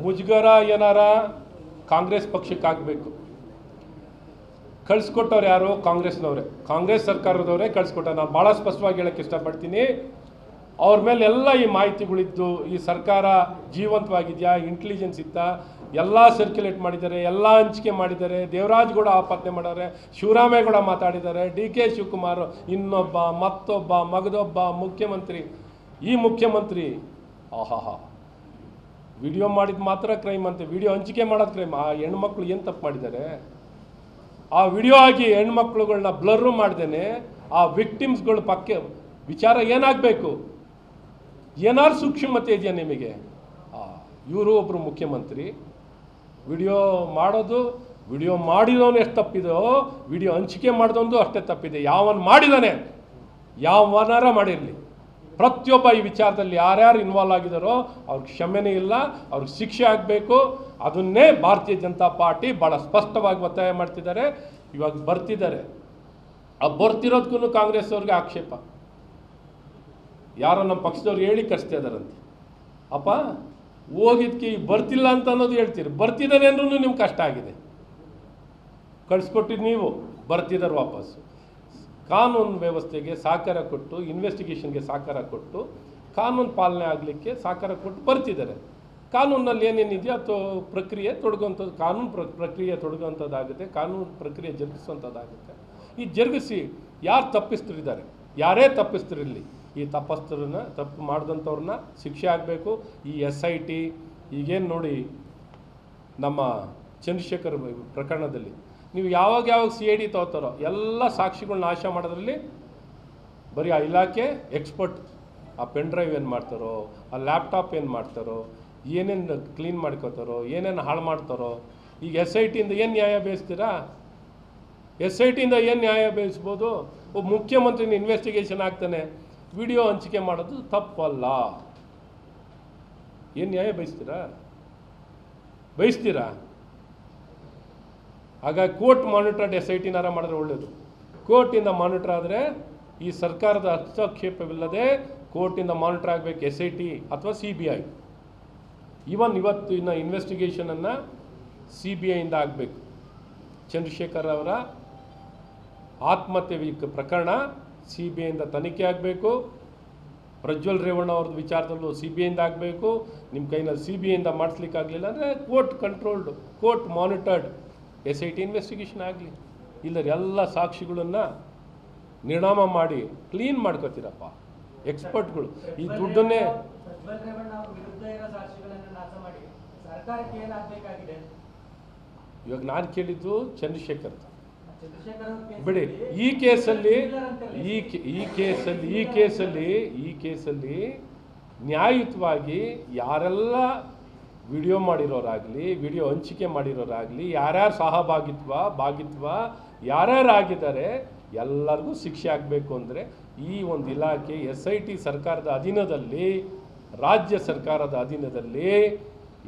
ಮುಜುಗರ ಏನಾರ ಕಾಂಗ್ರೆಸ್ ಪಕ್ಷಕ್ಕೆ ಆಗಬೇಕು. ಕಳಿಸ್ಕೊಟ್ಟವ್ರು ಯಾರು? ಕಾಂಗ್ರೆಸ್ನವರೇ, ಕಾಂಗ್ರೆಸ್ ಸರ್ಕಾರದವರೇ ಕಳಿಸ್ಕೊಟ್ಟ. ನಾನು ಭಾಳ ಸ್ಪಷ್ಟವಾಗಿ ಹೇಳೋಕ್ಕೆ ಇಷ್ಟಪಡ್ತೀನಿ. ಅವ್ರ ಮೇಲೆ ಎಲ್ಲ ಈ ಮಾಹಿತಿಗಳಿದ್ದು, ಈ ಸರ್ಕಾರ ಜೀವಂತವಾಗಿದೆಯಾ, ಇಂಟೆಲಿಜೆನ್ಸ್ ಇತ್ತಾ, ಎಲ್ಲ ಸರ್ಕ್ಯುಲೇಟ್ ಮಾಡಿದ್ದಾರೆ, ಎಲ್ಲ ಹಂಚಿಕೆ ಮಾಡಿದ್ದಾರೆ. ದೇವರಾಜ್ ಗೌಡ ಆಪಾದನೆ ಮಾಡಾರೆ, ಶಿವರಾಮೇಗೌಡ ಮಾತಾಡಿದ್ದಾರೆ, DK ಶಿವಕುಮಾರ್ ಇನ್ನೊಬ್ಬ ಮತ್ತೊಬ್ಬ ಮಗದೊಬ್ಬ ಮುಖ್ಯಮಂತ್ರಿ. ಈ ಮುಖ್ಯಮಂತ್ರಿ ಆಹಾಹಾ ವಿಡಿಯೋ ಮಾಡಿದ ಮಾತ್ರ ಕ್ರೈಮ್ ಅಂತೆ, ವಿಡಿಯೋ ಹಂಚಿಕೆ ಮಾಡೋದು ಕ್ರೈಮ್. ಆ ಹೆಣ್ಮಕ್ಳು ಏನು ತಪ್ಪು ಮಾಡಿದ್ದಾರೆ? ಆ ವಿಡಿಯೋ ಆಗಿ ಹೆಣ್ಮಕ್ಳುಗಳನ್ನ ಬ್ಲರ್ರು ಮಾಡ್ದೇನೆ ಆ ವಿಕ್ಟಿಮ್ಸ್ಗಳು ಪಕ್ಕೆ ವಿಚಾರ ಏನಾಗಬೇಕು? ಏನಾರು ಸೂಕ್ಷ್ಮತೆ ಇದೆಯಾ ನಿಮಗೆ? ಇವರು ಒಬ್ಬರು ಮುಖ್ಯಮಂತ್ರಿ ವಿಡಿಯೋ ಮಾಡೋದು, ವಿಡಿಯೋ ಮಾಡಿದವನು ಎಷ್ಟು ತಪ್ಪಿದೋ ವಿಡಿಯೋ ಹಂಚಿಕೆ ಮಾಡಿದವನು ಅಷ್ಟೇ ತಪ್ಪಿದೆ. ಯಾವನು ಮಾಡಿದಾನೆ, ಯಾವನಾರ ಮಾಡಿರಲಿ, ಪ್ರತಿಯೊಬ್ಬ ಈ ವಿಚಾರದಲ್ಲಿ ಯಾರ್ಯಾರು ಇನ್ವಾಲ್ವ್ ಆಗಿದ್ದಾರೋ ಅವ್ರಿಗೆ ಕ್ಷಮೆನೇ ಇಲ್ಲ, ಅವ್ರಿಗೆ ಶಿಕ್ಷೆ ಆಗಬೇಕು. ಅದನ್ನೇ ಭಾರತೀಯ ಜನತಾ ಪಾರ್ಟಿ ಭಾಳ ಸ್ಪಷ್ಟವಾಗಿ ಒತ್ತಾಯ ಮಾಡ್ತಿದ್ದಾರೆ. ಇವಾಗ ಬರ್ತಿದ್ದಾರೆ, ಆ ಬರ್ತಿರೋದಕ್ಕೂ ಕಾಂಗ್ರೆಸ್ ಅವ್ರಿಗೆ ಆಕ್ಷೇಪ. ಯಾರೋ ನಮ್ಮ ಪಕ್ಷದವ್ರು ಹೇಳಿ ಕಳಿಸ್ತಾ ಇದ್ದಾರಂತೆ. ಅಪ್ಪ ಹೋಗಿದ್ಕೆ ಬರ್ತಿಲ್ಲ ಅಂತ ಅನ್ನೋದು ಹೇಳ್ತೀರಿ, ಬರ್ತಿದ್ದಾರೆ ಅಂದ್ರೂ ನಿಮ್ಗೆ ಕಷ್ಟ ಆಗಿದೆ. ಕಳಿಸ್ಕೊಟ್ಟಿದ್ದು ನೀವು, ಬರ್ತಿದ್ದಾರೆ ವಾಪಸ್ಸು. ಕಾನೂನು ವ್ಯವಸ್ಥೆಗೆ ಸಹಕಾರ ಕೊಟ್ಟು, ಇನ್ವೆಸ್ಟಿಗೇಷನ್ಗೆ ಸಹಕಾರ ಕೊಟ್ಟು, ಕಾನೂನು ಪಾಲನೆ ಆಗಲಿಕ್ಕೆ ಸಹಕಾರ ಕೊಟ್ಟು ಬರ್ತಿದ್ದಾರೆ. ಕಾನೂನಲ್ಲಿ ಏನೇನಿದೆಯೋ ಅಥವಾ ಪ್ರಕ್ರಿಯೆ ತೊಡಗುವಂಥದ್ದು, ಕಾನೂನು ಪ್ರಕ್ರಿಯೆ ತೊಡಗುವಂಥದ್ದಾಗುತ್ತೆ, ಕಾನೂನು ಪ್ರಕ್ರಿಯೆ ಜರುಗಿಸುವಂಥದ್ದಾಗುತ್ತೆ. ಈ ಜರುಗಿಸಿ ಯಾರು ತಪ್ಪಿಸ್ತರಿದ್ದಾರೆ, ಯಾರೇ ತಪ್ಪಿಸ್ತರಿರಲಿ, ಈ ತಪ್ಪು ಮಾಡಿದಂಥವ್ರನ್ನ ಶಿಕ್ಷೆ ಆಗಬೇಕು. ಈ SIT ಈಗೇನು ನೋಡಿ ನಮ್ಮ ಚಂದ್ರಶೇಖರ್ ಪ್ರಕರಣದಲ್ಲಿ ನೀವು ಯಾವಾಗ CID ತಗೋತಾರೋ ಎಲ್ಲ ಸಾಕ್ಷಿಗಳನ್ನ ನಾಶ ಮಾಡೋದ್ರಲ್ಲಿ ಬರೀ ಆ ಇಲಾಖೆ ಎಕ್ಸ್ಪರ್ಟ್. ಆ ಪೆನ್ ಡ್ರೈವ್ ಏನು ಮಾಡ್ತಾರೋ, ಆ ಲ್ಯಾಪ್ಟಾಪ್ ಏನು ಮಾಡ್ತಾರೋ, ಏನೇನು ಕ್ಲೀನ್ ಮಾಡ್ಕೋತಾರೋ, ಏನೇನು ಹಾಳು ಮಾಡ್ತಾರೋ. ಈಗ SITಯಿಂದ ಏನು ನ್ಯಾಯ ಬೇಯಿಸ್ತೀರಾ? SITಯಿಂದ ಏನು ನ್ಯಾಯ ಬೇಯಿಸ್ಬೋದು? ಒಬ್ಬ ಮುಖ್ಯಮಂತ್ರಿನ ಇನ್ವೆಸ್ಟಿಗೇಷನ್ ಆಗ್ತಾನೆ, ವಿಡಿಯೋ ಹಂಚಿಕೆ ಮಾಡೋದು ತಪ್ಪಲ್ಲ. ಏನು ನ್ಯಾಯ ಬಯಸ್ತೀರಾ? ಹಾಗಾಗಿ ಕೋರ್ಟ್ ಮಾನಿಟರ್ಡ್ SITನಾರ ಮಾಡಿದ್ರೆ ಒಳ್ಳೆಯದು. ಕೋರ್ಟಿಂದ ಮಾನಿಟರ್ ಆದರೆ ಈ ಸರ್ಕಾರದ ಹಸ್ತಕ್ಷೇಪವಿಲ್ಲದೆ ಕೋರ್ಟಿಂದ ಮಾನಿಟರ್ ಆಗಬೇಕು SIT ಅಥವಾ CBI. ಇವತ್ತು ಇನ್ನು ಇನ್ವೆಸ್ಟಿಗೇಷನನ್ನು CBIಯಿಂದ ಆಗಬೇಕು. ಚಂದ್ರಶೇಖರ್ ಅವರ ಆತ್ಮಹತ್ಯೆ ಪ್ರಕರಣ CBIಯಿಂದ ತನಿಖೆ ಆಗಬೇಕು. ಪ್ರಜ್ವಲ್ ರೇವಣ್ಣ ಅವ್ರದ್ದು ವಿಚಾರದಲ್ಲೂ CBIಯಿಂದ ಆಗಬೇಕು. ನಿಮ್ಮ ಕೈನಲ್ಲಿ CBIಯಿಂದ ಮಾಡಿಸ್ಲಿಕ್ಕಾಗಲಿಲ್ಲ ಅಂದರೆ court controlled, court monitored SIT investigation ಆಗಲಿ. ಇಲ್ಲದ್ರೆ ಎಲ್ಲ ಸಾಕ್ಷಿಗಳನ್ನು ನಿರ್ನಾಮ ಮಾಡಿ ಕ್ಲೀನ್ ಮಾಡ್ಕೋತೀರಪ್ಪ ಎಕ್ಸ್ಪರ್ಟ್ಗಳು. ಈ ದುಡ್ಡನ್ನೇ ಇವಾಗ ನಾನು ಕೇಳಿದ್ದು ಚಂದ್ರಶೇಖರ್ ಬಿಡಿ. ಈ ಕೇಸಲ್ಲಿ ನ್ಯಾಯಯುತವಾಗಿ ಯಾರೆಲ್ಲ ವಿಡಿಯೋ ಮಾಡಿರೋರಾಗಲಿ, ವಿಡಿಯೋ ಹಂಚಿಕೆ ಮಾಡಿರೋರಾಗಲಿ, ಯಾರ್ಯಾರು ಭಾಗಿತ್ವ ಯಾರ್ಯಾರು ಆಗಿದ್ದಾರೆ ಎಲ್ಲರಿಗೂ ಶಿಕ್ಷೆ ಆಗಬೇಕು. ಅಂದರೆ ಈ ಒಂದು ಇಲಾಖೆ SIT ಸರ್ಕಾರದ ಅಧೀನದಲ್ಲಿ, ರಾಜ್ಯ ಸರ್ಕಾರದ ಅಧೀನದಲ್ಲಿ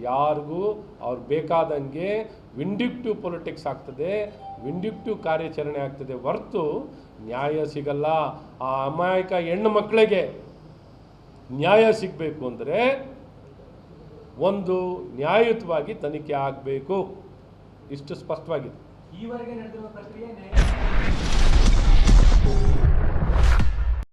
ಯಾರಿಗೂ ಅವ್ರು ಬೇಕಾದಂಗೆ ವಿಂಡಿಕ್ಟಿವ್ ಪೊಲಿಟಿಕ್ಸ್ ಆಗ್ತದೆ, ವಿಂಡಿಕ್ಟಿವ್ ಕಾರ್ಯಾಚರಣೆ ಆಗ್ತದೆ ಹೊರತು ನ್ಯಾಯ ಸಿಗಲ್ಲ. ಆ ಅಮಾಯಕ ಹೆಣ್ಣು ಮಕ್ಕಳಿಗೆ ನ್ಯಾಯ ಸಿಗಬೇಕು ಅಂದರೆ ಒಂದು ನ್ಯಾಯಯುತವಾಗಿ ತನಿಖೆ ಆಗಬೇಕು. ಇಷ್ಟು ಸ್ಪಷ್ಟವಾಗಿದೆ. ಈವರೆಗೆ ನಡೆದಿರುವ ಪ್ರಕ್ರಿಯೆ